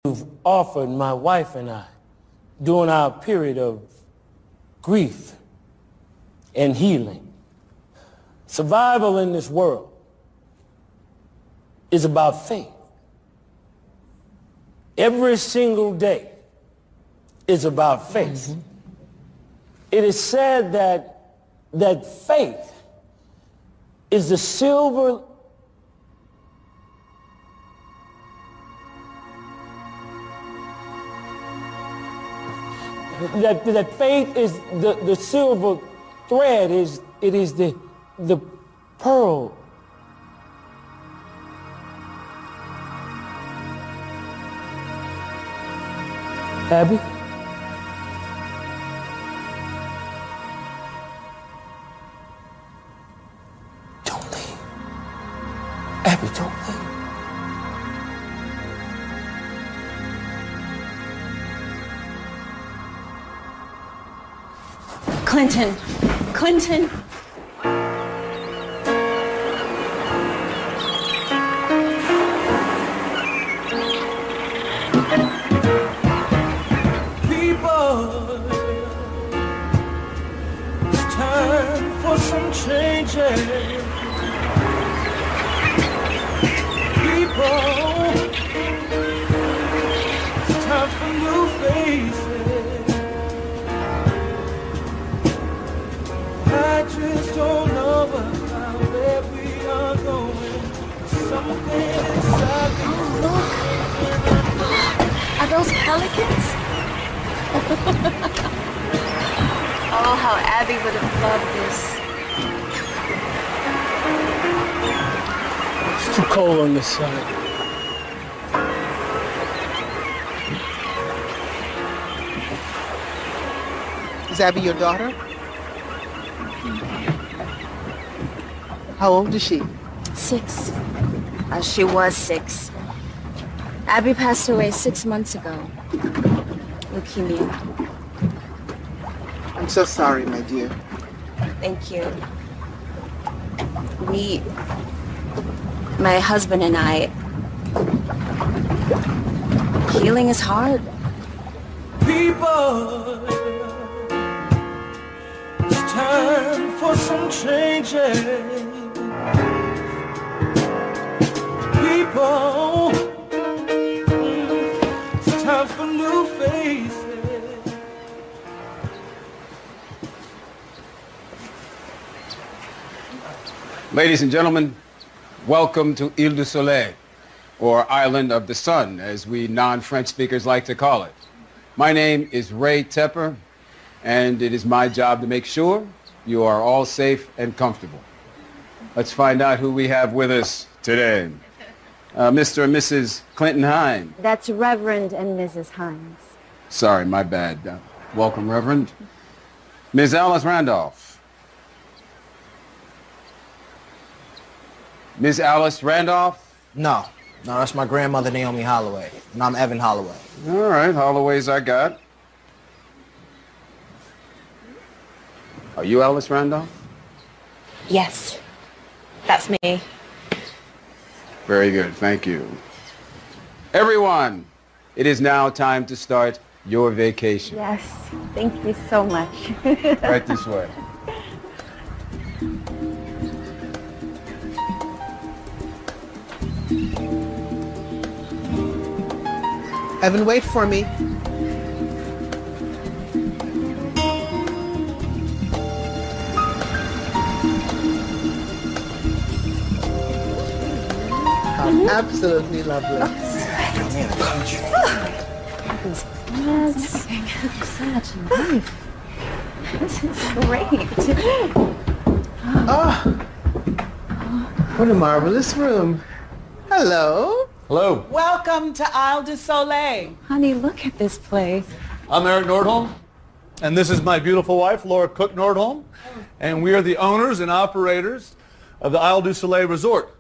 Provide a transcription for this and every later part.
you've offered my wife and I during our period of grief and healing. Survival in this world is about faith. Every single day is about faith. Mm-hmm. It is said that faith is the silver that faith is the silver thread, it is the pearl. Abby? Don't leave. Abby, don't leave. Clinton. Clinton. It's time for some changes. People, it's time for new faces. I just don't know about where we are going. Something inside me. Are those pelicans? Oh, how Abby would have loved this. It's too cold on this side. Is Abby your daughter? How old is she? 6. She was 6. Abby passed away 6 months ago. Leukemia. I'm so sorry, my dear. Thank you. My husband and I, healing is hard. People, it's time for some changes. People, it's time for new faces. Ladies and gentlemen, welcome to Ile du Soleil, or Island of the Sun, as we non-French speakers like to call it. My name is Ray Tepper, and it is my job to make sure you are all safe and comfortable. Let's find out who we have with us today. Mr. and Mrs. Clinton Hines. That's Reverend and Mrs. Hines. Sorry, my bad. Welcome, Reverend. Ms. Alice Randolph. Ms. Alice Randolph? No, that's my grandmother, Naomi Holloway, and I'm Evan Holloway. All right, Holloway's I got. Are you Alice Randolph? Yes, that's me. Very good, thank you. Everyone, it is now time to start your vacation. Yes, thank you so much. Right this way. Evan, wait for me. Absolutely lovely. These plants, such life. This is great. Oh, what a marvelous room. Hello. Hello. Welcome to Ile du Soleil. Honey, look at this place. I'm Eric Nordholm, and this is my beautiful wife, Laura Cook Nordholm, and we are the owners and operators of the Ile du Soleil Resort.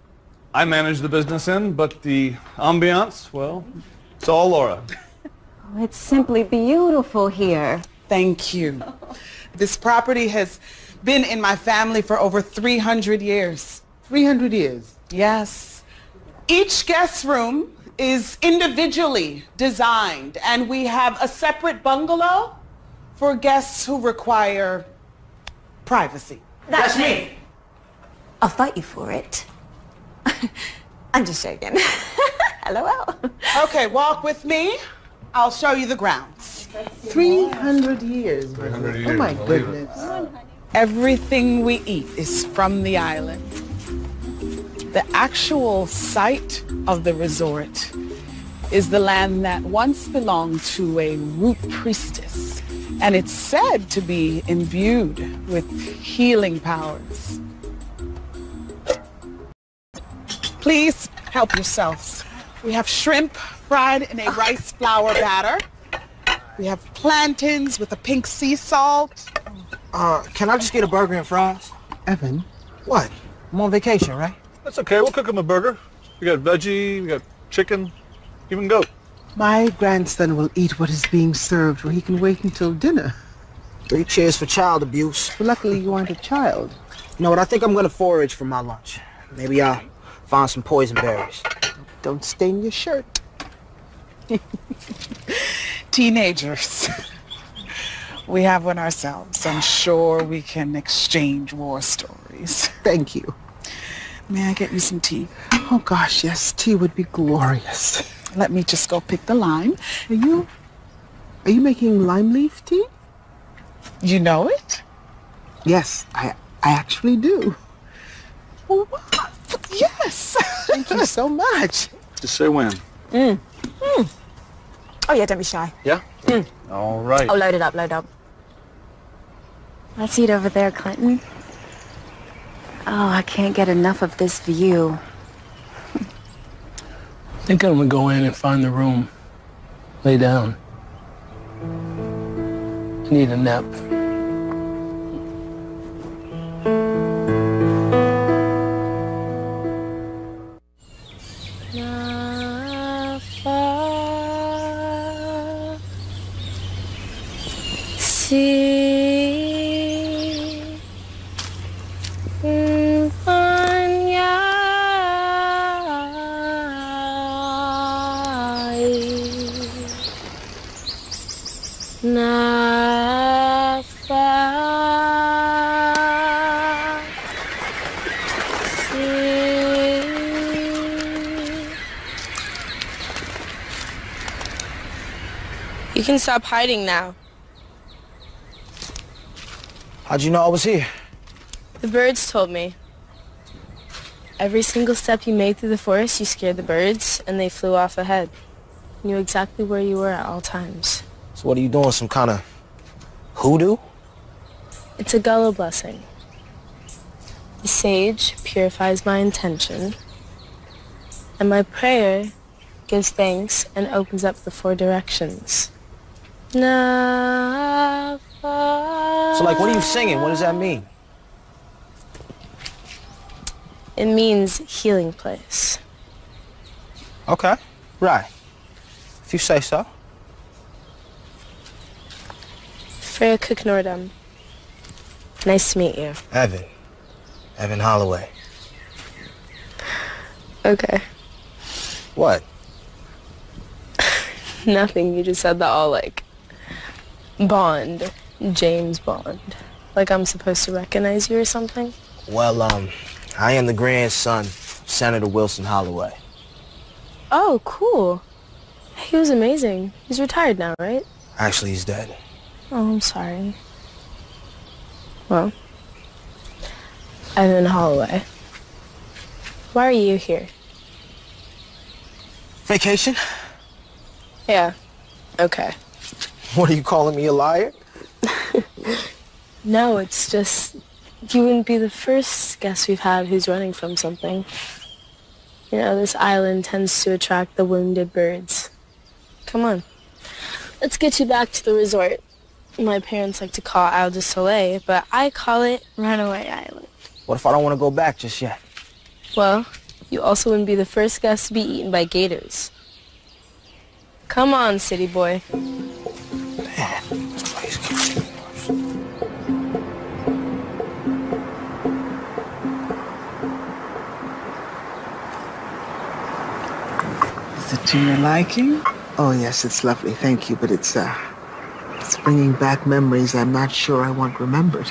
I manage the business end, but the ambiance, well, it's all Laura. Oh, it's simply beautiful here. Thank you. This property has been in my family for over 300 years. 300 years. Yes. Each guest room is individually designed, and we have a separate bungalow for guests who require privacy. That's me. I'll fight you for it. I'm just joking. LOL. Okay, walk with me. I'll show you the grounds. 300 years. 300 years. Oh my believe it. goodness. Everything we eat is from the island. The actual site of the resort is the land that once belonged to a root priestess, and it's said to be imbued with healing powers. Please help yourselves. We have shrimp fried in a rice flour batter. We have plantains with a pink sea salt. Can I just get a burger and fries? Evan, What? I'm on vacation, right? That's okay. We'll cook him a burger. We got veggie, we got chicken, even goat. my grandson will eat what is being served, or he can wait until dinner. 3 cheers for child abuse. Well, luckily you aren't a child. You know what? I think I'm gonna forage for my lunch. Maybe I'll find some poison berries. Don't stain your shirt. Teenagers. We have one ourselves. I'm sure we can exchange war stories. Thank you. May I get you some tea? Oh gosh, yes, tea would be glorious. Let me just go pick the lime. Are you making lime leaf tea? You know it? Yes, I actually do. Oh, wow. Yes. Thank you so much. Just say when. Oh yeah, don't be shy. Yeah? All right. Oh, load it up, load up. Let's eat over there, Clinton. Oh, I can't get enough of this view. I think I'm gonna go in and find the room. Lay down. I need a nap. You can stop hiding now. How'd you know I was here? The birds told me. Every single step you made through the forest, you scared the birds, and they flew off ahead. You knew exactly where you were at all times. So what are you doing, some kind of hoodoo? It's a gullah blessing. The sage purifies my intention, and my prayer gives thanks and opens up the 4 directions. So like, what are you singing? What does that mean? It means healing place. Okay, right. If you say so. Freya Cook Nordum. Nice to meet you. Evan Holloway. Okay. What? Nothing, you just said that all like Bond, James Bond. Like I'm supposed to recognize you or something? Well, I am the grandson of Senator Wilson Holloway. Oh, cool. He was amazing. He's retired now, right? Actually, he's dead. Oh, I'm sorry. Well, Evan Holloway. Why are you here? Vacation? Yeah. Okay. What, are you calling me a liar? No, it's just you wouldn't be the first guest we've had who's running from something. You know, this island tends to attract the wounded birds. Come on. Let's get you back to the resort. My parents like to call Isle du Soleil, but I call it Runaway Island. What if I don't want to go back just yet? Well, you also wouldn't be the first guest to be eaten by gators. Come on, city boy. Man, this place keeps getting worse. Is it To your liking? Oh, yes, it's lovely. Thank you. But it's bringing back memories I'm not sure I want remembered.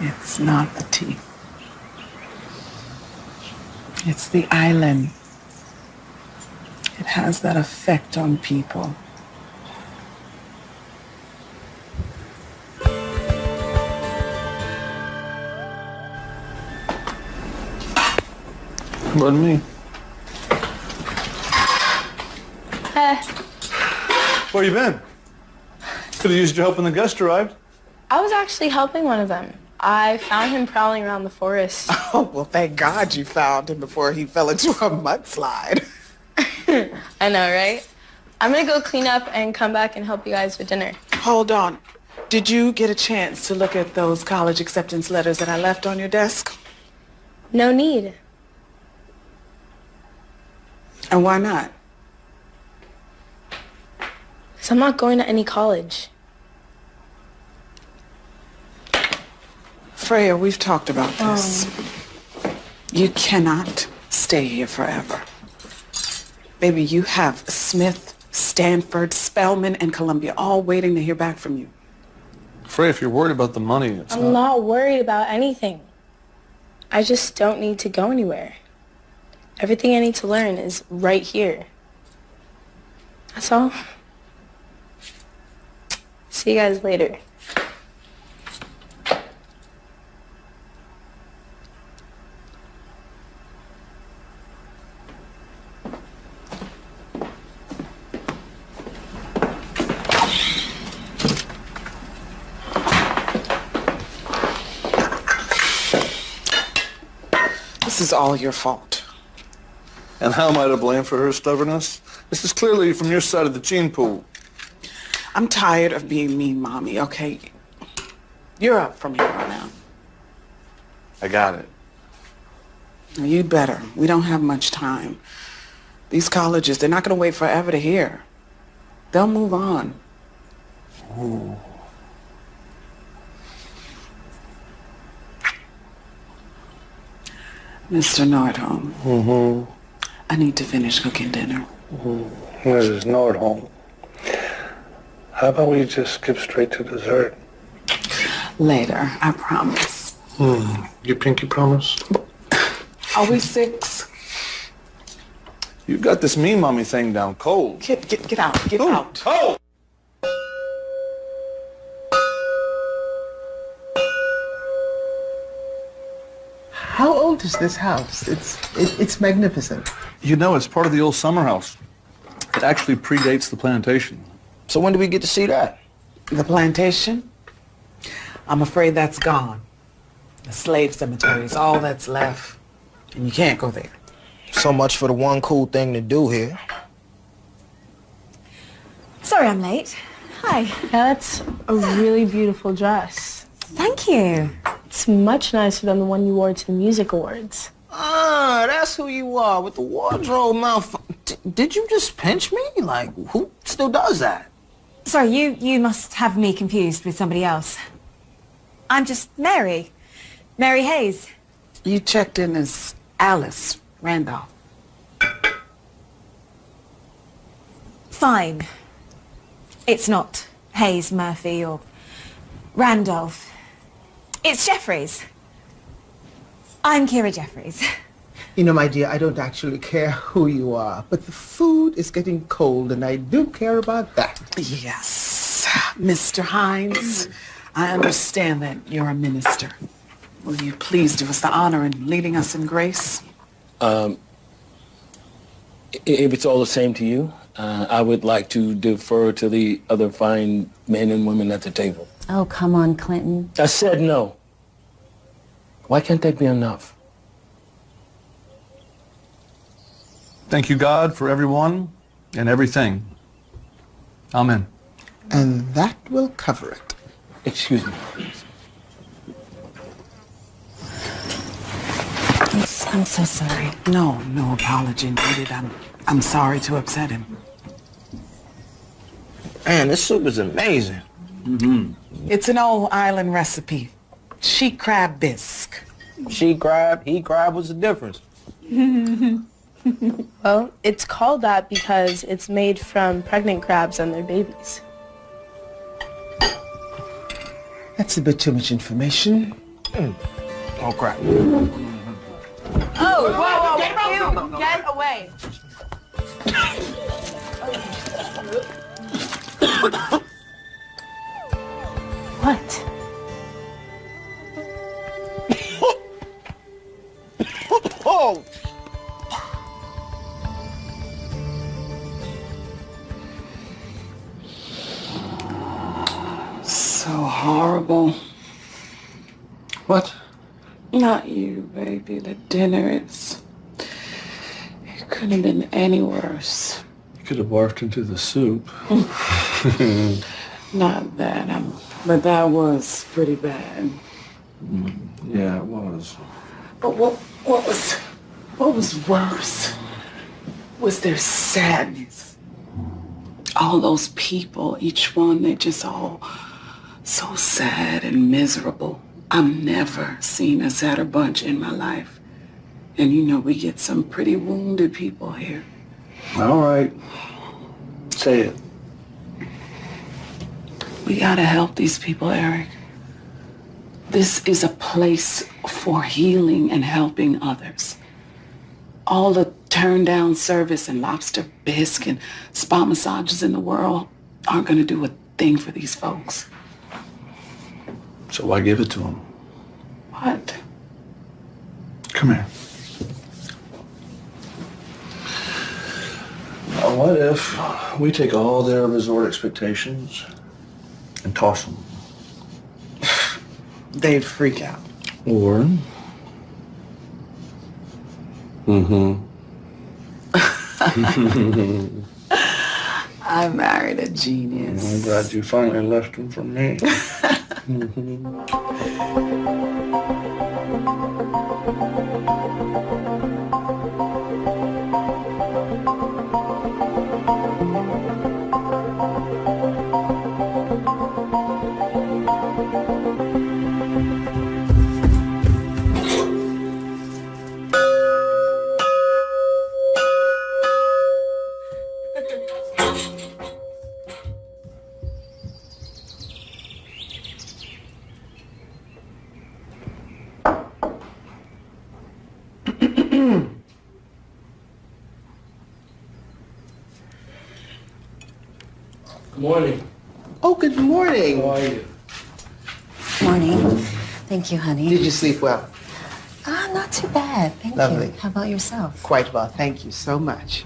It's not the tea. It's the island. It has that effect on people. But me. Where you been? Could have used your help when the guest arrived. I was actually helping one of them. I found him prowling around the forest. Oh, well, thank God you found him before he fell into a mudslide. I know, right? I'm gonna go clean up and come back and help you guys with dinner. Hold on. Did you get a chance to look at those college acceptance letters that I left on your desk? No need. And why not? Because I'm not going to any college. Freya, we've talked about this. You cannot stay here forever. Baby, you have Smith, Stanford, Spelman, and Columbia all waiting to hear back from you. Frey, if you're worried about the money, it's I'm not worried about anything. I just don't need to go anywhere. Everything I need to learn is right here. That's all. See you guys later. This is all your fault. And how am I to blame for her stubbornness? This is clearly from your side of the gene pool. I'm tired of being mean, Mommy, okay? You're up from here on out. I got it. You'd better. We don't have much time. These colleges, they're not going to wait forever to hear. They'll move on. Ooh. Mr. Nordholm. Mm-hmm. I need to finish cooking dinner. Mm-hmm. Mrs. Nordholm. How about we just skip straight to dessert? Later, I promise. You pinky promise? Are we 6? You got this mean mommy thing down cold. Get out. Get out. Oh! How old is this house? It's magnificent. You know, it's part of the old summer house. It actually predates the plantation. So when do we get to see that? The plantation? I'm afraid that's gone. The slave cemetery is all that's left. And you can't go there. So much for the one cool thing to do here. Sorry I'm late. Hi. Yeah, that's a really beautiful dress. Thank you. It's much nicer than the one you wore to the music awards. Ah, that's who you are with the wardrobe mouth. Did you just pinch me? Like, who still does that? Sorry, you must have me confused with somebody else. I'm just Mary. Mary Hayes. You checked in as Alice Randolph. Fine. It's not Hayes, Murphy, or Randolph. It's Jeffries. I'm Kira Jeffries. You know, my dear, I don't actually care who you are, but the food is getting cold, and I do care about that. Yes. Mr. Hines, I understand that you're a minister. Will you please do us the honor in leading us in grace? If it's all the same to you, I would like to defer to the other fine men and women at the table. Oh, come on, Clinton. I said no. Why can't that be enough? Thank you, God, for everyone and everything. Amen. And that will cover it. Excuse me, please. I'm so sorry. No apology needed. I'm sorry to upset him. Man, this soup is amazing. It's an old island recipe. She crab bisque. She crab, he crab, what's the difference? Well, it's called that because it's made from pregnant crabs and their babies. That's a bit too much information. Oh, crap. Oh, whoa, whoa, get away. What? Oh! So horrible. What? Not you, baby. The dinner is... It couldn't have been any worse. You could have barfed into the soup. Not that, but that was pretty bad. Yeah, it was. But what was worse was their sadness. All those people, each one, they just all so sad and miserable. I've never seen a sadder bunch in my life. And you know, we get some pretty wounded people here. All right. Say it. We gotta help these people, Eric. This is a place for healing and helping others. All the turn-down service and lobster bisque and spa massages in the world aren't gonna do a thing for these folks. So why give it to them? What? Come here. Now, what if we take all their resort expectations and toss them? They'd freak out. Or... I married a genius. I'm glad you finally left them for me. Good morning. Oh, good morning. How are you? Morning. Thank you, honey. Did you sleep well? Not too bad. Thank Lovely. you. How about yourself? Quite well. Thank you so much.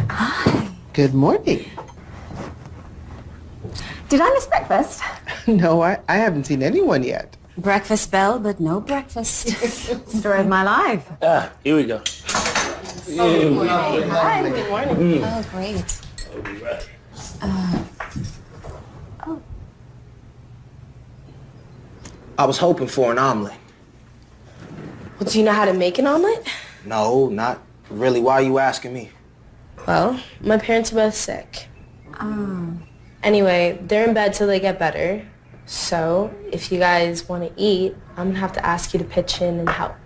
Hi. Good morning. Did I miss breakfast? No, I haven't seen anyone yet. Breakfast bell, but no breakfast. Story of my life. Here we go. Hi. Good morning. Oh, great. I was hoping for an omelet. Well, do you know how to make an omelet? No, not really. Why are you asking me? Well, my parents are both sick. Oh. Anyway, they're in bed till they get better. So, if you guys want to eat, I'm going to have to ask you to pitch in and help.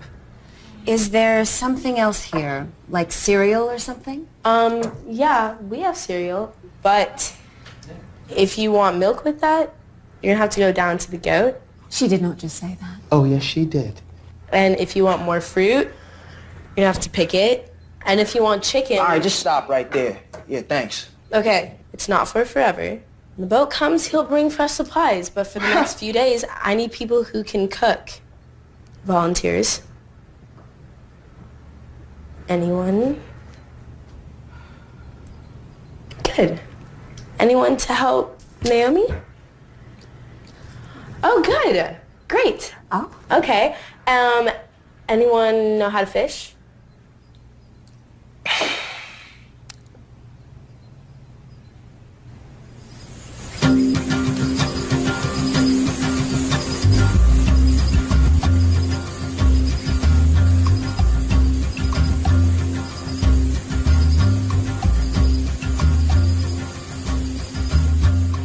Is there something else here? Like cereal or something? Yeah, we have cereal. But if you want milk with that, you're going to have to go down to the goat. She did not just say that. Oh, yes, she did. And if you want more fruit, you're going to have to pick it. And if you want chicken... All right, just stop right there. Yeah, thanks. Okay, it's not for forever. When the boat comes, he'll bring fresh supplies. But for the next few days, I need people who can cook. Volunteers. Anyone? Good. Anyone to help Naomi? Oh, good. Great. Oh. Okay. Anyone know how to fish?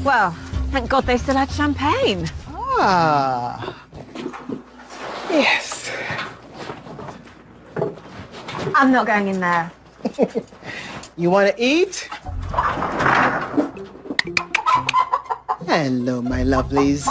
Well, thank God they still had champagne. Ah. Yes. I'm not going in there. You want to eat? Hello, my lovelies.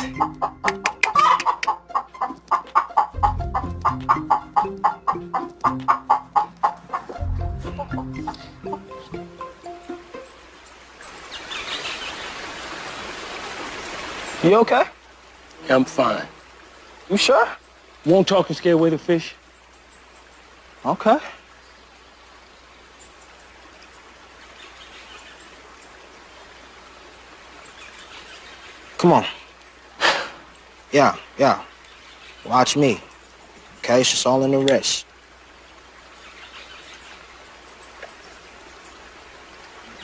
You okay? Yeah, I'm fine. You sure? Won't talk and scare away the fish? Okay. Come on. Yeah. Watch me. Okay, it's just all in the wrist.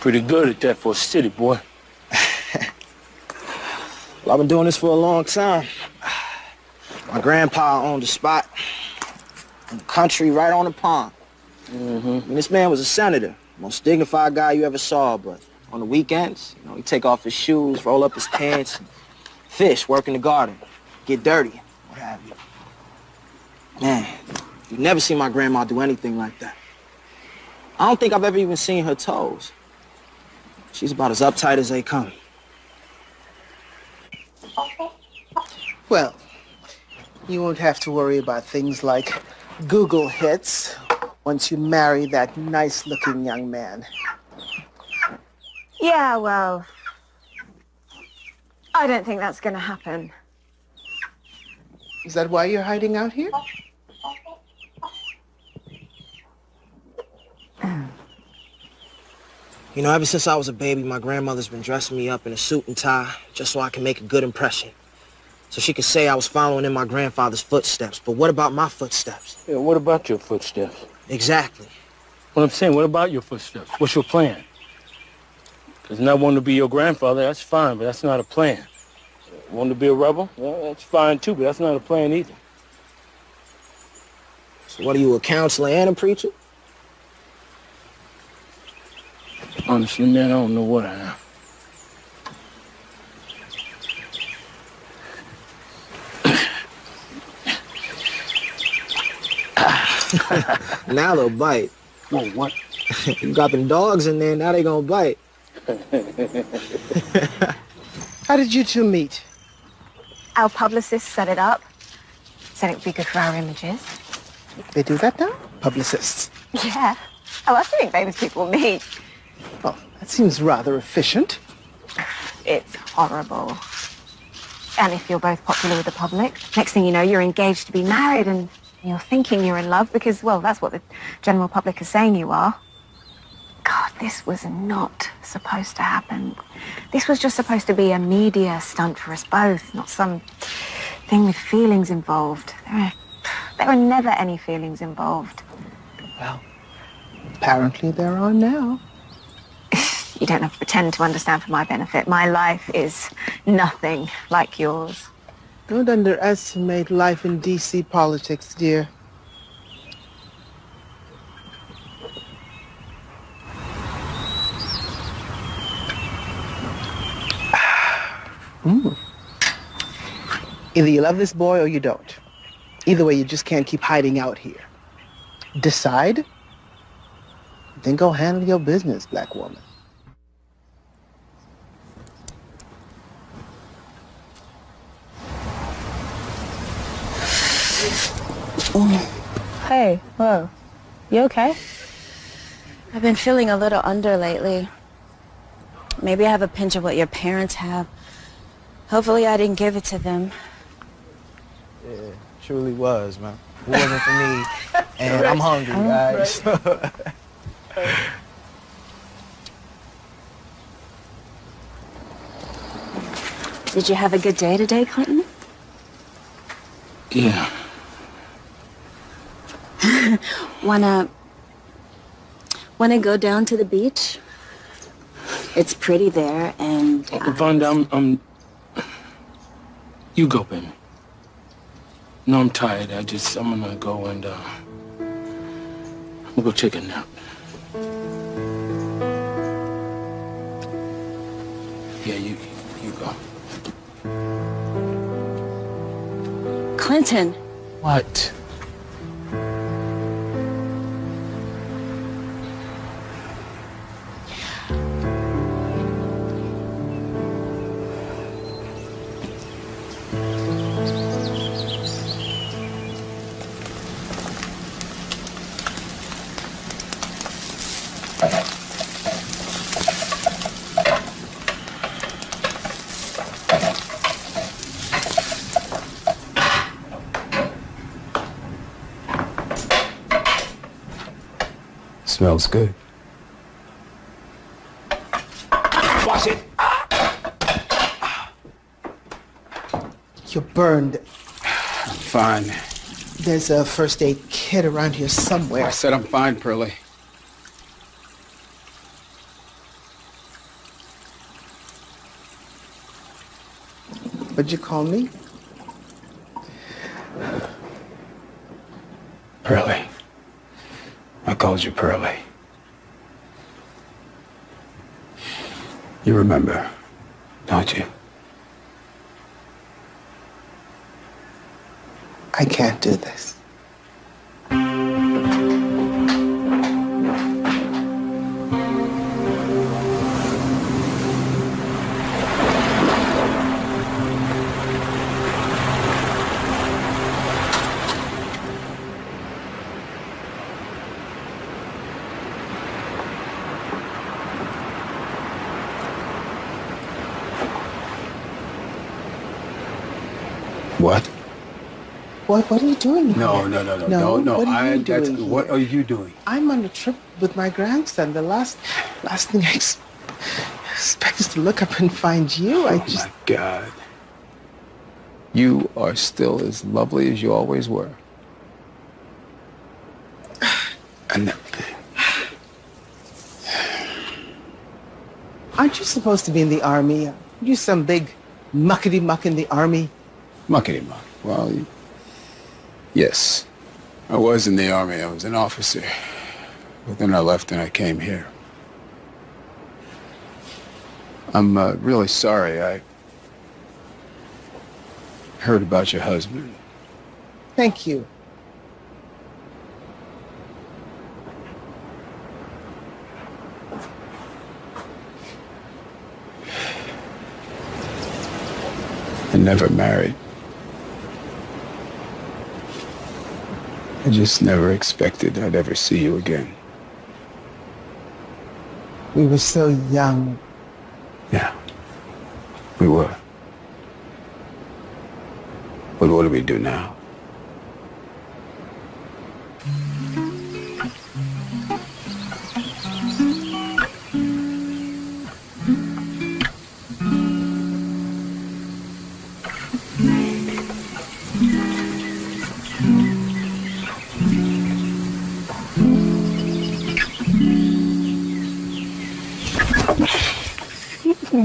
Pretty good at that for a city boy. Well, I've been doing this for a long time. My grandpa owned a spot in the country right on the pond. Mm-hmm. I mean, this man was a senator, most dignified guy you ever saw, but on the weekends, he'd take off his shoes, roll up his pants, and fish, work in the garden, get dirty, what have you. Man, you've never seen my grandma do anything like that. I don't think I've ever even seen her toes. She's about as uptight as they come. Well, you won't have to worry about things like Google hits once you marry that nice-looking young man. Yeah, well, I don't think that's going to happen. Is that why you're hiding out here? Ever since I was a baby, my grandmother's been dressing me up in a suit and tie just so I can make a good impression. So she could say I was following in my grandfather's footsteps. But what about my footsteps? Yeah, what about your footsteps? Exactly. What I'm saying, what about your footsteps? What's your plan? Because not wanting to be your grandfather, that's fine, but that's not a plan. Wanting to be a rebel? Well, that's fine too, but that's not a plan either. So what are you, a counselor and a preacher? Honestly, man, I don't know what I am. Now they'll bite. Oh, what? You got them dogs in there, now they gonna bite. How did you two meet? Our publicist set it up. Said it would be good for our images. They do that now? Publicists. Yeah. Oh, I think famous people meet. Well, that seems rather efficient. It's horrible. And if you're both popular with the public, next thing you know, you're engaged to be married and you're thinking you're in love because, well, that's what the general public is saying you are. God, this was not supposed to happen. This was just supposed to be a media stunt for us both, not some thing with feelings involved. There are never any feelings involved. Well, apparently there are now. You don't have to pretend to understand for my benefit. My life is nothing like yours. Don't underestimate life in D.C. politics, dear. Either you love this boy or you don't. Either way, you just can't keep hiding out here. Decide, then go handle your business, black woman. Hey, whoa. You okay? I've been feeling a little under lately. Maybe I have a pinch of what your parents have. Hopefully I didn't give it to them. Yeah, truly was, man. It wasn't for me. And I'm hungry, guys. Did you have a good day today, Clinton? Yeah. Wanna go down to the beach? It's pretty there, and Vonda, you go, baby. No, I'm tired. I'm gonna go and, I'm gonna go take a nap. Yeah, you go. Clinton. What? Smells good. Wash it. You're burned. I'm fine. There's a first aid kit around here somewhere. I said I'm fine, Pearlie. What'd you call me? Pearlie. I called you Pearlie. You remember, don't you? I can't do this. What? What are you doing here? No. What are you doing here? What are you doing? I'm on a trip with my grandson. The last thing I expect is to look up and find you. Oh my God. You are still as lovely as you always were. And aren't you supposed to be in the army? You some big muckety-muck in the army? Muckety-muck. Well, yes. I was in the army. I was an officer. But then I left and I came here. I'm really sorry. I heard about your husband. Thank you. I never married. I just never expected I'd ever see you again. We were so young. Yeah, we were. But what do we do now?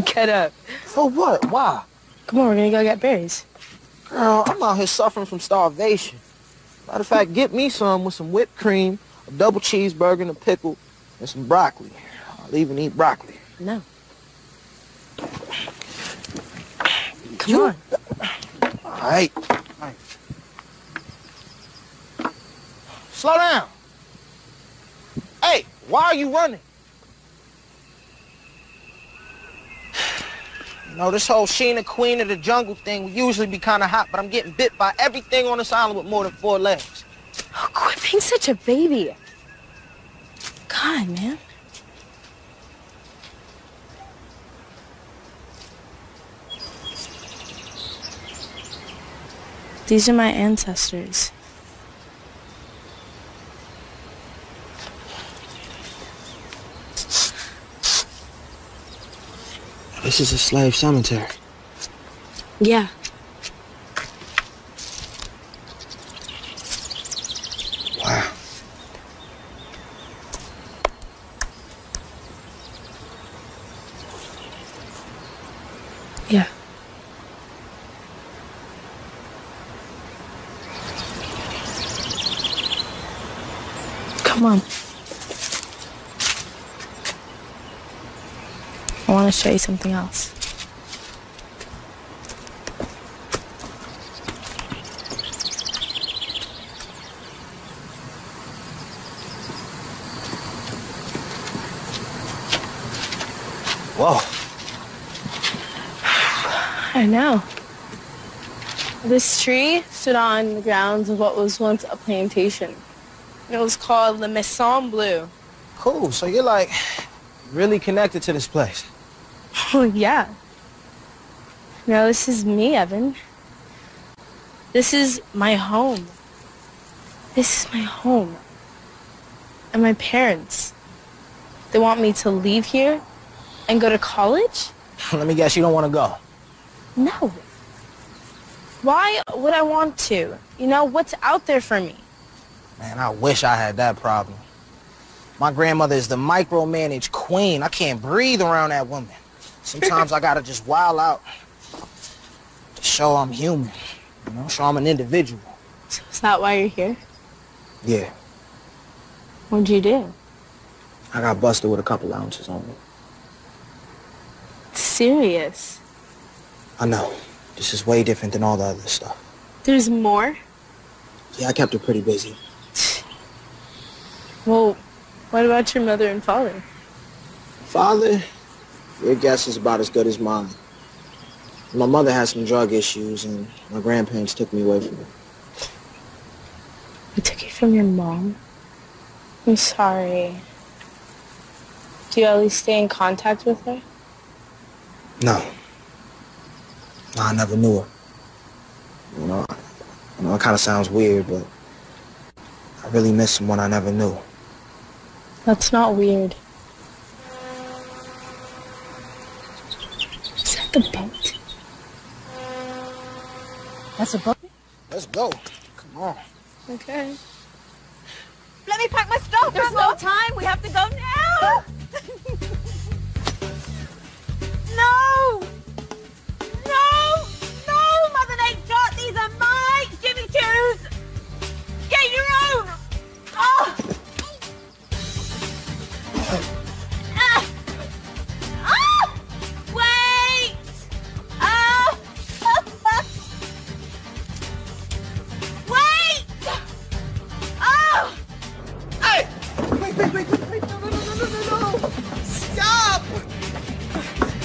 Get up. For what? Why? Come on, we're gonna go get berries. Girl, I'm out here suffering from starvation. Matter of fact, get me some with some whipped cream, a double cheeseburger and a pickle, and some broccoli. I'll even eat broccoli. No. Come on. All right. Slow down. Hey, why are you running? You know, this whole Sheena Queen of the Jungle thing would usually be kind of hot, but I'm getting bit by everything on this island with more than 4 legs. Oh, quit being such a baby. God, man. These are my ancestors. This is a slave cemetery. Yeah. Wow. Yeah. Come on. I want to show you something else. Whoa. I know. This tree stood on the grounds of what was once a plantation. It was called the Maison Bleue. Cool. So you're like really connected to this place. Oh, yeah. No, this is me, Evan. This is my home. This is my home. And my parents. They want me to leave here and go to college? Let me guess, you don't want to go. No. Why would I want to? You know, what's out there for me? Man, I wish I had that problem. My grandmother is the micromanaged queen. I can't breathe around that woman. Sometimes I gotta just wild out to show I'm human, you know, show I'm an individual. So is that why you're here? Yeah, What'd you do? I got busted with a couple ounces on me. Serious? I know. This is way different than all the other stuff. There's more? Yeah, I kept her pretty busy. Well, what about your mother and father? Father, your guess is about as good as mine. My mother had some drug issues, and my grandparents took me away from her. I took you from your mom? I'm sorry. Do you at least stay in contact with her? No. No, I never knew her. You know, it kind of sounds weird, but I really miss someone I never knew. That's not weird. Is that the boat? That's a book? Let's go. Come on. Okay. Let me pack my stuff. There's no time. We have to go now. No! No! No! Mother Nature! These are my Jimmy Choos! Get your own! Oh! Ah! Ah! Wait! Ah! Wait! Oh! Hey! Wait. No. Stop!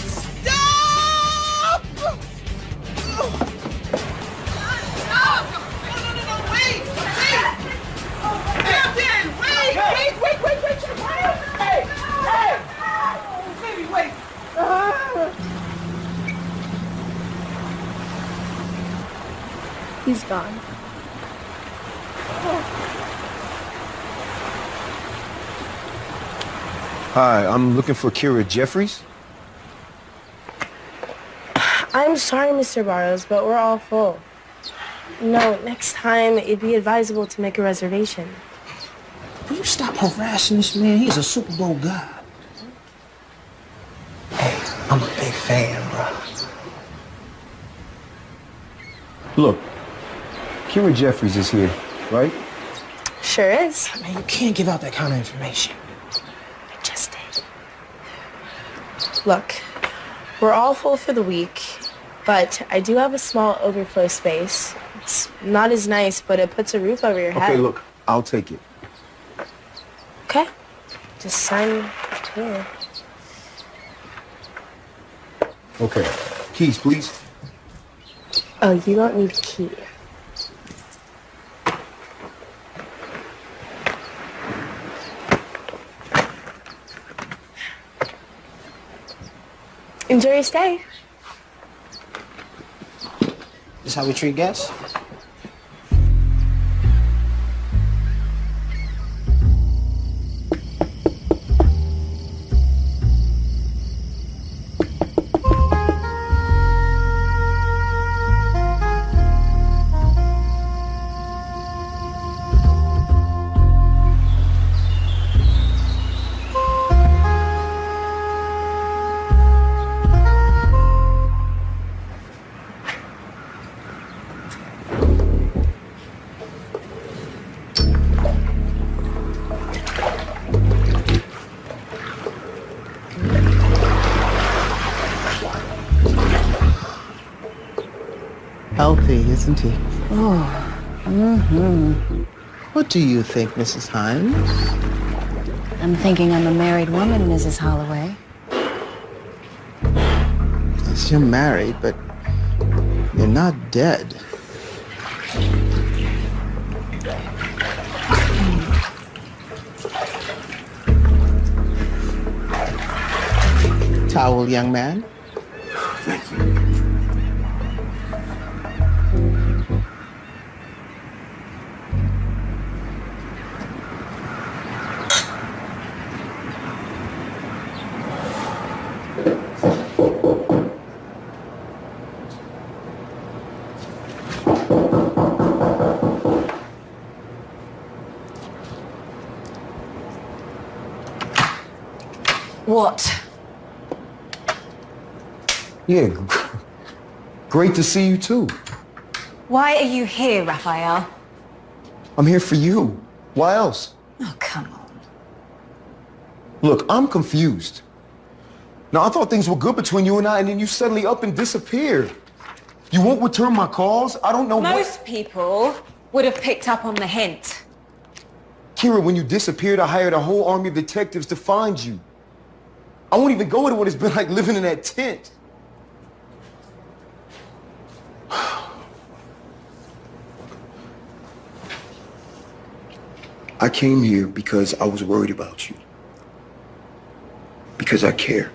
Stop! Stop! No. Wait! Captain! Wait! Hey! Baby, wait! He's gone. Hi, I'm looking for Kira Jeffries. I'm sorry, Mr. Barrows, but we're all full. No, next time it'd be advisable to make a reservation. Will you stop harassing this man? He's a Super Bowl guy. Hey, I'm a big fan, bro. Look, Kira Jeffries is here, right? Sure is. Man, you can't give out that kind of information. I just did. Look, we're all full for the week, but I do have a small overflow space. It's not as nice, but it puts a roof over your head. Okay, look, I'll take it. Okay. Just sign here. Okay. Keys, please. Oh, you don't need a key. Enjoy your stay. This how we treat guests? Healthy, isn't he? Oh. What do you think, Mrs. Hines? I'm thinking I'm a married woman, Mrs. Holloway. Yes, you're married, but you're not dead. Towel, young man. Thank you. What? Yeah, great to see you too. Why are you here, Raphael? I'm here for you. Why else? Oh, come on. Look, I'm confused. Now, I thought things were good between you and I, and then you suddenly up and disappeared. You won't return my calls? I don't know Most people would have picked up on the hint. Kira, when you disappeared, I hired a whole army of detectives to find you. I won't even go into what it's been like living in that tent. I came here because I was worried about you. Because I care.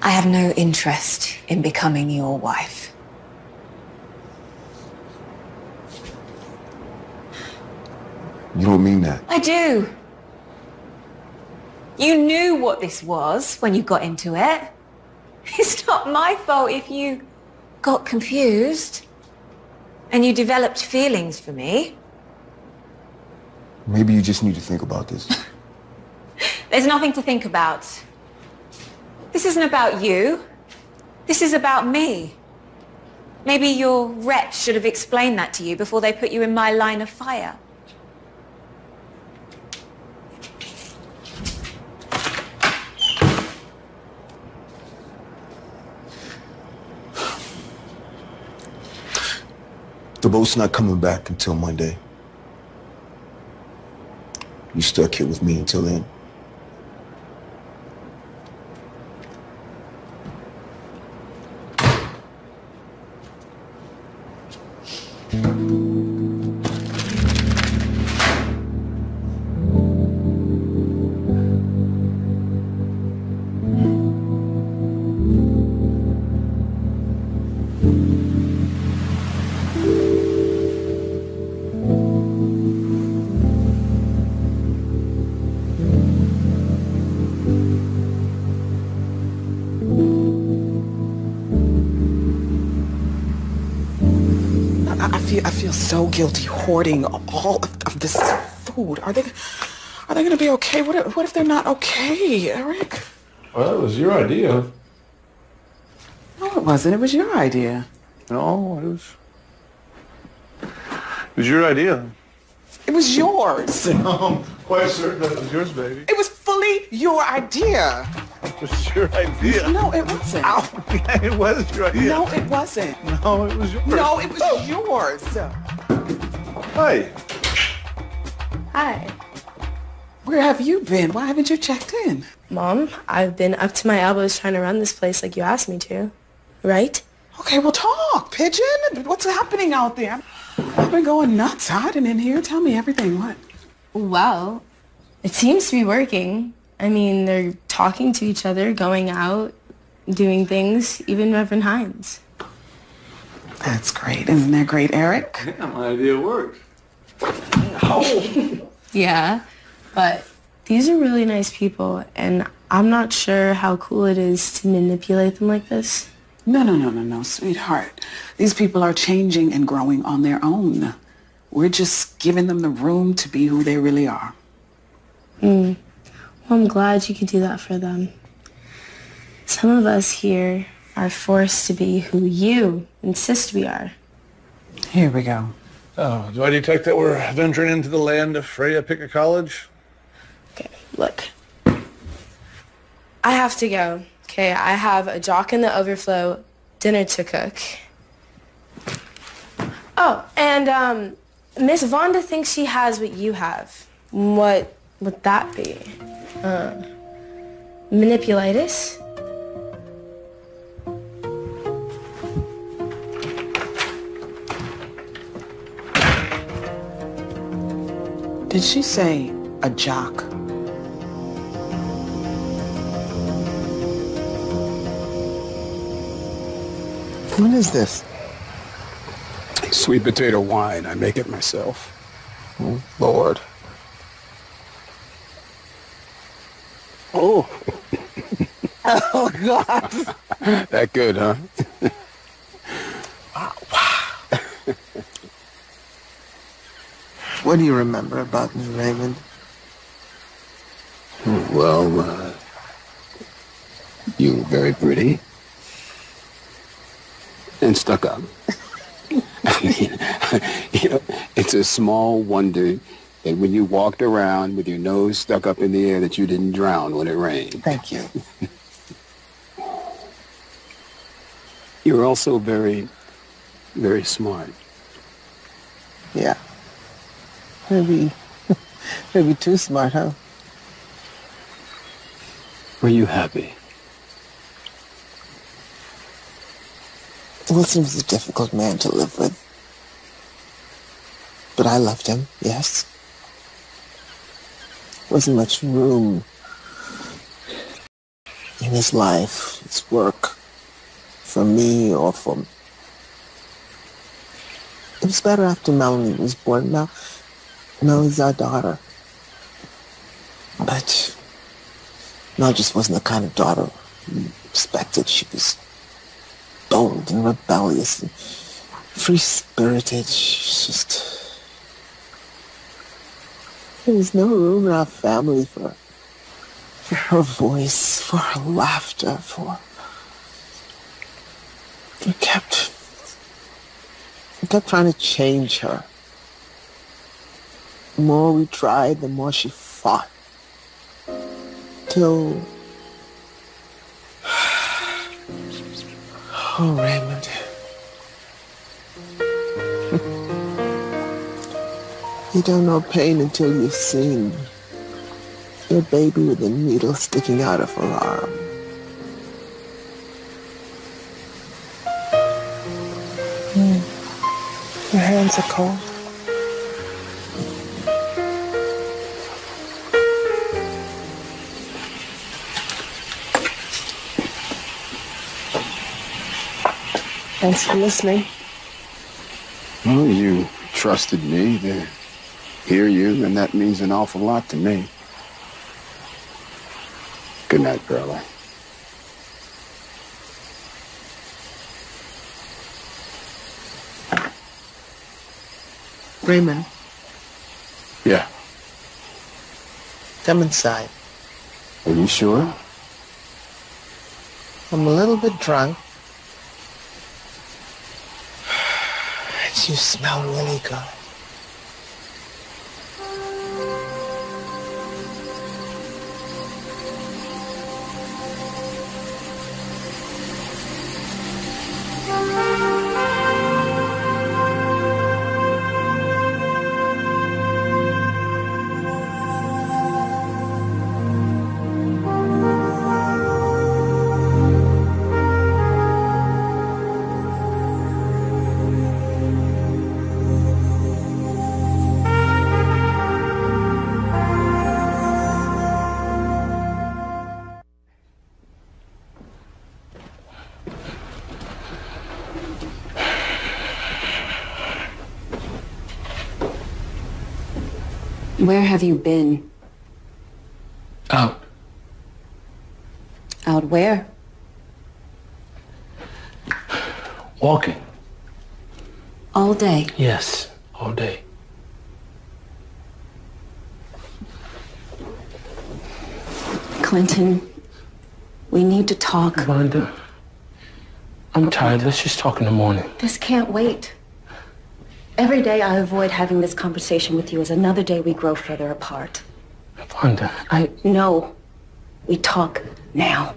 I have no interest in becoming your wife. You don't mean that. I do. You knew what this was when you got into it. It's not my fault if you got confused and you developed feelings for me. Maybe you just need to think about this. There's nothing to think about. This isn't about you. This is about me. Maybe your rep should have explained that to you before they put you in my line of fire. The boat's not coming back until Monday. You stuck here with me until then. I feel so guilty hoarding all of this food. Are they going to be okay? What if they're not okay, Eric? Well, it was your idea. No, it wasn't. It was your idea. No, it was your idea. It was yours. I'm quite certain that it was yours, baby. It was fully your idea. It was your idea. No, it wasn't. Ow, yeah, it was your idea. No, it wasn't. No, it was yours. No, it was yours. Hi. Hi. Where have you been? Why haven't you checked in? Mom, I've been up to my elbows trying to run this place like you asked me to. Right? Okay, well, talk, Pigeon. What's happening out there? I've been going nuts hiding in here. Tell me everything. What? Well, it seems to be working. I mean, they're talking to each other, going out, doing things, even Reverend Hines. That's great. Isn't that great, Eric? Yeah, my idea worked. Yeah, but these are really nice people, and I'm not sure how cool it is to manipulate them like this. No, sweetheart. These people are changing and growing on their own. We're just giving them the room to be who they really are. Well, I'm glad you could do that for them. Some of us here are forced to be who you insist we are. Here we go. Oh, do I detect that we're venturing into the land of Freya Picker College? Okay, look. I have to go. Okay, I have a jock in the overflow, dinner to cook. Oh, and Miss Vonda thinks she has what you have. What would that be? Manipulitis? Did she say a jock? What is this? Sweet potato wine. I make it myself. Oh, Lord. Oh. Oh, God. That good, huh? Wow. What do you remember about me, Raymond? Well, you were very pretty. And stuck up. I mean, it's a small wonder that when you walked around with your nose stuck up in the air that you didn't drown when it rained. Thank you. You're also very, very smart. Yeah. Maybe too smart, huh? Were you happy? Wilson was a difficult man to live with. But I loved him, yes. Wasn't much room in his life, his work, for me or for... It was better after Melanie was born. Now, Melanie's our daughter. But Mel just wasn't the kind of daughter you expected. She was bold and rebellious and free-spirited. She's just... There was no room in our family for her voice, for her laughter, for... We kept trying to change her. The more we tried, the more she fought. Till... Oh, Raymond. You don't know pain until you've seen your baby with a needle sticking out of her arm. Your hands are cold. Thanks for listening. Well, you trusted me to hear you, and that means an awful lot to me. Good night, Pearlie. Raymond, Yeah. come inside. Are you sure? I'm a little bit drunk. And you smell really good. Where have you been? Out. Out where? Walking. All day. Yes, all day. Clinton, we need to talk. Vonda, I'm tired. Let's just talk in the morning. This can't wait. Every day I avoid having this conversation with you is another day we grow further apart. Vonda, No. We talk now.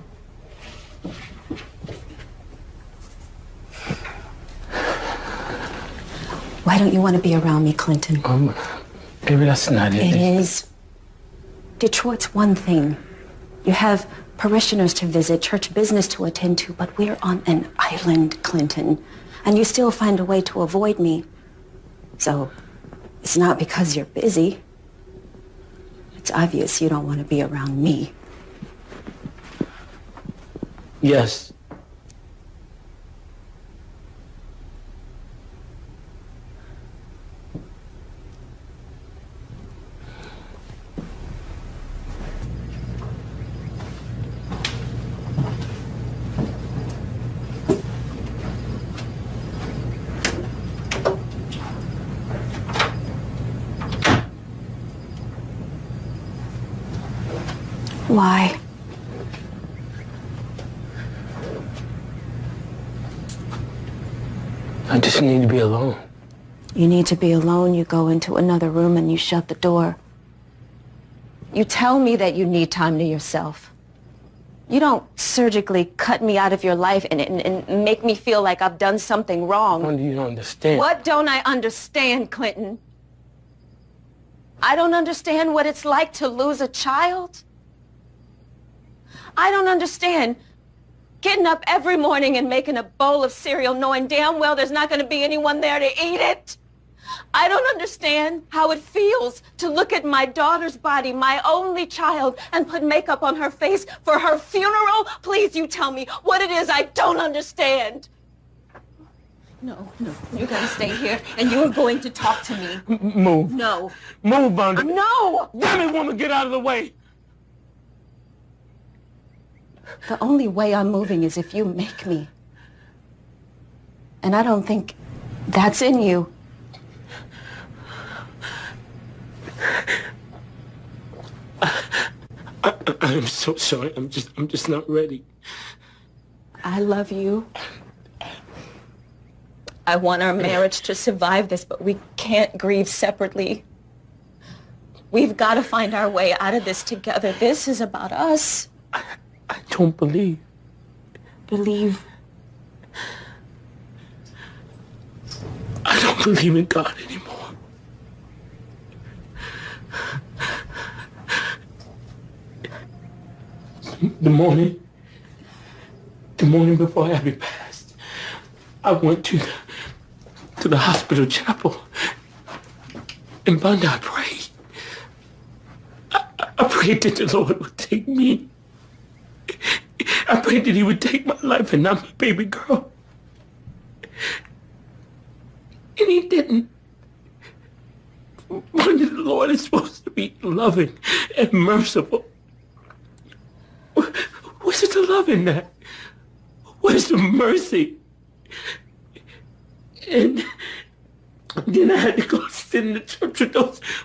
Why don't you want to be around me, Clinton? Maybe that's not it. It is. Detroit's one thing. You have parishioners to visit, church business to attend to, but we're on an island, Clinton. And you still find a way to avoid me. So, it's not because you're busy. It's obvious you don't want to be around me. Yes. Why? I just need to be alone. You need to be alone, you go into another room and you shut the door. You tell me that you need time to yourself. You don't surgically cut me out of your life and make me feel like I've done something wrong. Wonder you don't understand. What don't I understand, Clinton? I don't understand what it's like to lose a child. I don't understand getting up every morning and making a bowl of cereal knowing damn well there's not going to be anyone there to eat it. I don't understand how it feels to look at my daughter's body, my only child, and put makeup on her face for her funeral. Please, you tell me what it is I don't understand. No, you're going to stay here and you're going to talk to me. Move. No. Move, Vonda. No! Damn it, woman, get out of the way. The only way I'm moving is if you make me. And I don't think that's in you. I'm so sorry. I'm just not ready. I love you. I want our marriage to survive this, but we can't grieve separately. We've got to find our way out of this together. This is about us. I don't believe. Believe. I don't believe in God anymore. The morning before Abby passed, I went to the hospital chapel. And Vonda, I prayed. I prayed that the Lord would take me. I prayed that he would take my life and not my baby girl. And he didn't. Vonda, the Lord is supposed to be loving and merciful. Where's the love in that? Where's the mercy? And then I had to go sit in the church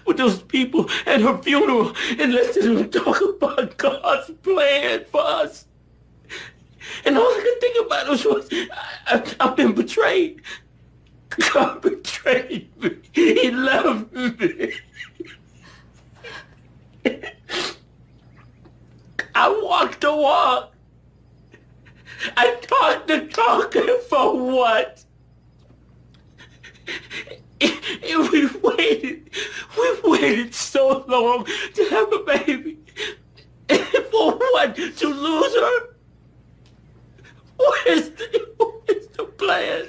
with those people at her funeral and listen to them talk about God's plan for us. And all I could think about was I've been betrayed. God betrayed me. He loved me. I walked the walk. I talked the talk, and for what? We've waited so long to have a baby. And for what? To lose her? Where's the plan?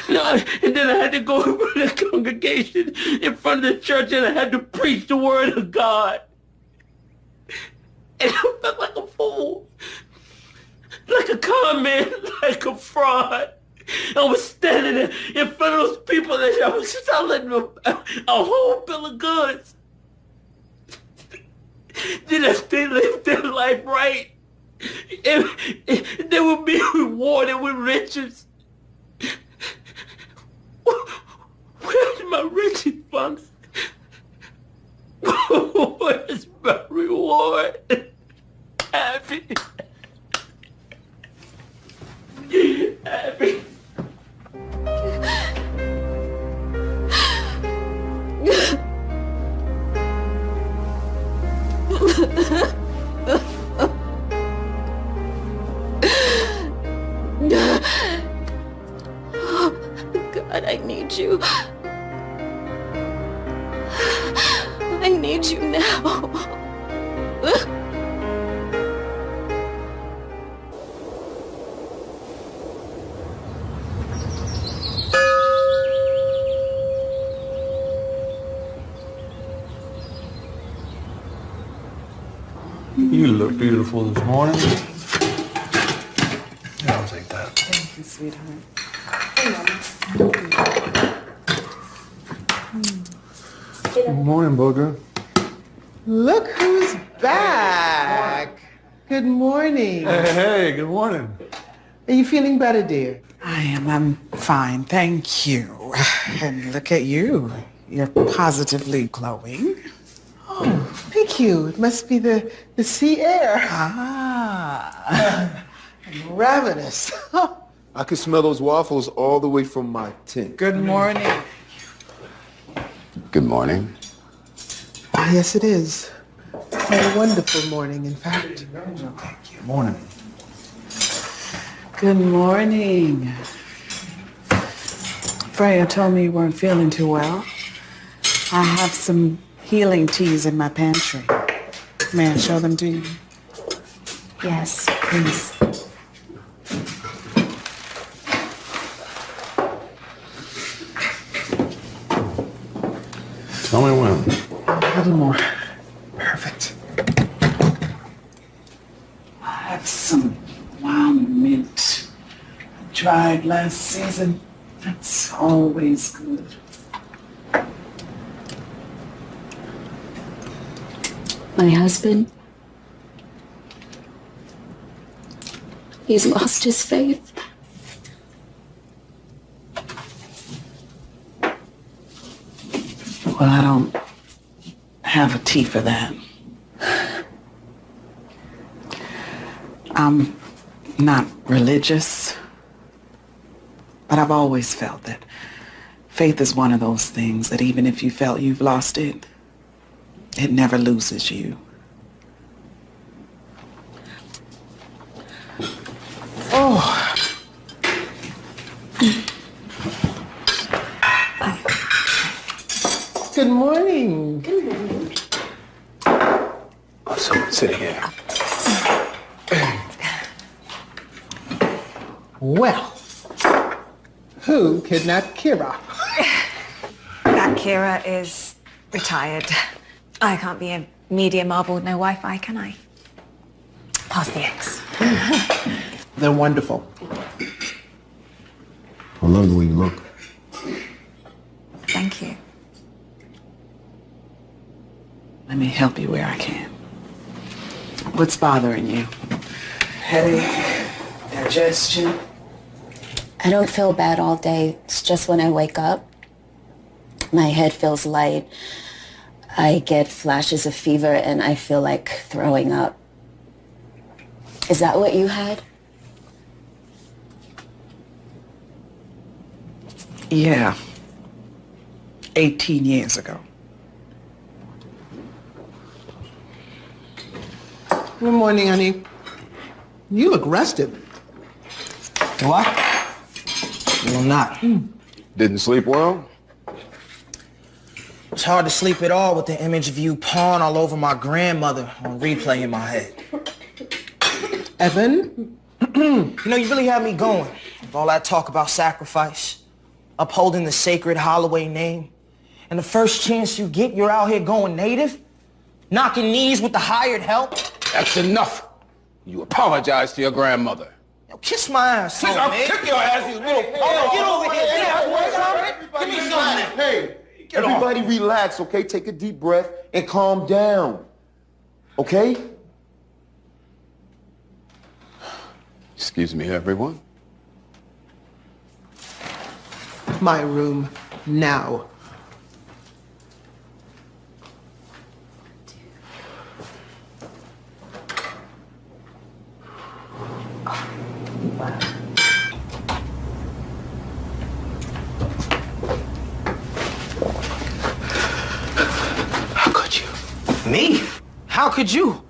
No, and then I had to go to the congregation in front of the church and I had to preach the word of God. And I felt like a fool. Like a con man, like a fraud. I was standing there in front of those people and I was selling them a whole bill of goods. Then if they lived their life right, they would be rewarded with riches. Where's my riches, Vonda? Where's my reward? Happy. Happy. God, I need you. I need you now. You look beautiful this morning. Yeah, I'll take that. Thank you, sweetheart. Good morning, Booger. Look who's back. Good morning. Hey, good morning. Are you feeling better, dear? I am. I'm fine. Thank you. And look at you. You're positively glowing. Oh, thank you. It must be the sea air. Ah. Ravenous. I can smell those waffles all the way from my tent. Good morning. Good morning. Yes, it is. Quite a wonderful morning, in fact. Good morning. Good morning. Freya told me you weren't feeling too well. I have some healing teas in my pantry. May I show them to you? Yes, please. Tell me when. A little more. Perfect. I have some wild mint I tried last season. That's always good. My husband, he's lost his faith. Well, I don't have a tea for that. I'm not religious, but I've always felt that faith is one of those things that even if you felt you've lost it, it never loses you. Oh. Good morning. Good morning. Oh, someone sitting here. Well, who kidnapped Kira? That Kira is retired. I can't be a media marble with no Wi-Fi, can I? Pass the X. They're wonderful. I love the way you look. Thank you. Let me help you where I can. What's bothering you? Headache? Digestion? I don't feel bad all day. It's just when I wake up, my head feels light. I get flashes of fever and I feel like throwing up. Is that what you had? Yeah. 18 years ago. Good morning, honey. You look rested. Do I? Well, not. Didn't sleep well? It's hard to sleep at all with the image of you pawing all over my grandmother on replay in my head. Evan? You know, you really had me going with all that talk about sacrifice, upholding the sacred Holloway name. And the first chance you get, you're out here going native, knocking knees with the hired help. That's enough. You apologize to your grandmother. Yo, kiss my ass, I'll man. kick your ass, you little... Oh, get over here. Give me some of that. Hey, everybody relax, okay? Take a deep breath and calm down. Okay? Excuse me, everyone. My room, now. How could you? Me? How could you?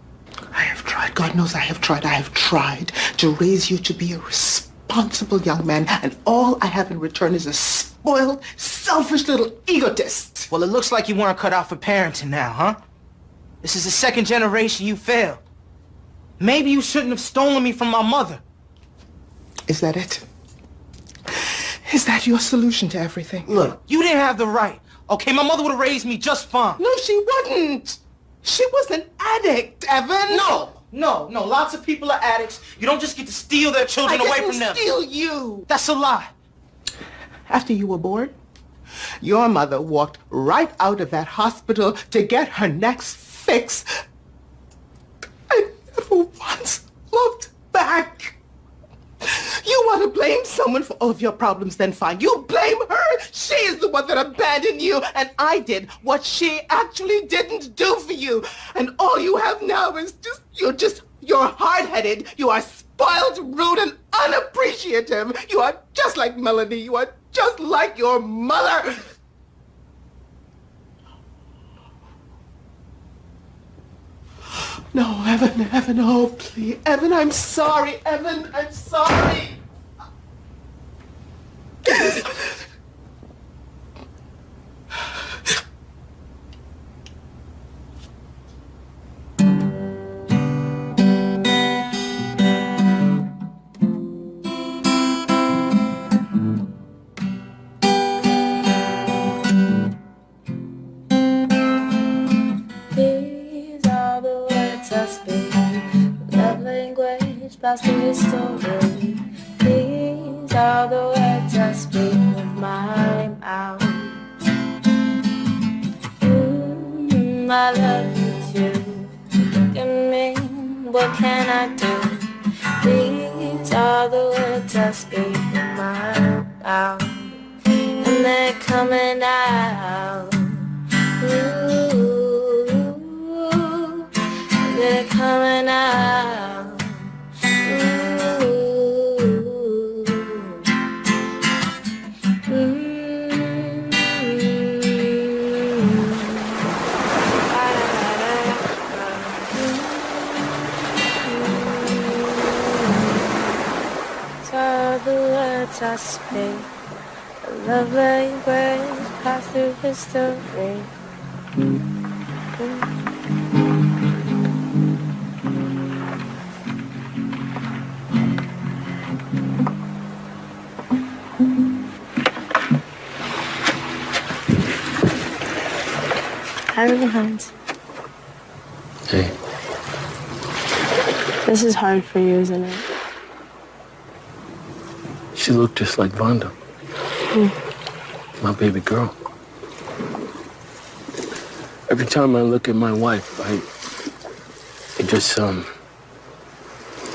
I have tried. God knows I have tried. I have tried to raise you to be a responsible young man, and all I have in return is a spoiled, selfish little egotist. Well, it looks like you weren't cut out for parenting now, huh? This is the second generation you failed. Maybe you shouldn't have stolen me from my mother. Is that it? Is that your solution to everything? Look, you didn't have the right. Okay, my mother would have raised me just fine. No, she wouldn't. She was an addict, Evan. No. Lots of people are addicts. You don't just get to steal their children away from them. I didn't steal you. That's a lie. After you were born, your mother walked right out of that hospital to get her next fix. I never once looked back. You want to blame someone for all of your problems, then fine. You blame her. She is the one that abandoned you, and I did what she actually didn't do for you. And all you have now is you're hard-headed. You are spoiled, rude, and unappreciative. You are just like Melanie. You are just like your mother. No, Evan, oh, please. Evan, I'm sorry. Evan, I'm sorry. Past the history. These are the words I speak with my mouth. I love you too. Look at me, what can I do? These are the words I speak with my mouth, and they're coming out. Ooh, they're coming out. I speak a love language passed through history. Hi, Hans. Hey. This is hard for you, isn't it? She looked just like Vonda. My baby girl. Every time I look at my wife, it just,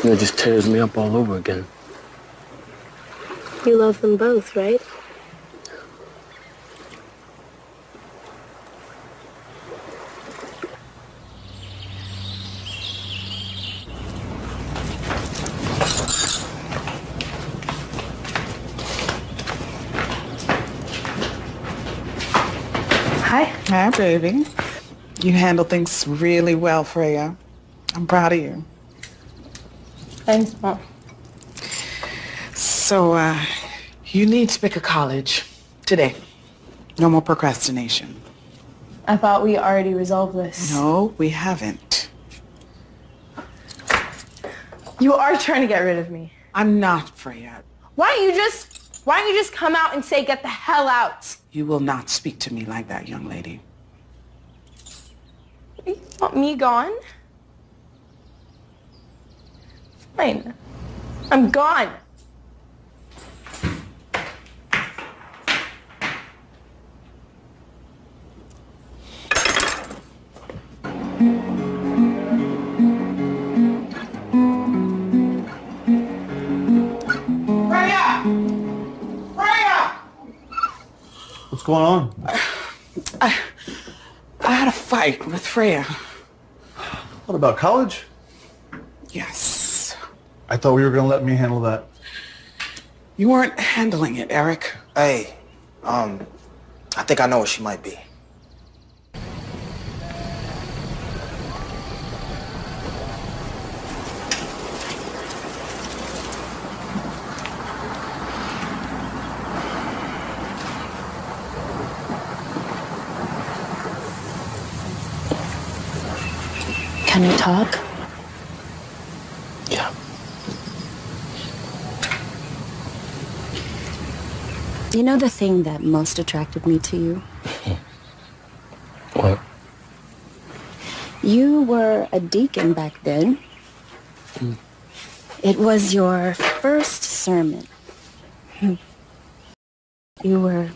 just tears me up all over again. You love them both, right? Hi, baby. You handle things really well, Freya. I'm proud of you. Thanks, Mom. So, you need to pick a college today. No more procrastination. I thought we already resolved this. No, we haven't. You are trying to get rid of me. I'm not, Freya. Why don't you just come out and say, get the hell out? You will not speak to me like that, young lady. You want me gone? Fine. I'm gone. What's going on? I had a fight with Freya. What about college? Yes. I thought we were going to let me handle that. You weren't handling it, Eric. Hey, I think I know what she might be. Can we talk? Yeah. You know the thing that most attracted me to you? What? You were a deacon back then. It was your first sermon. You were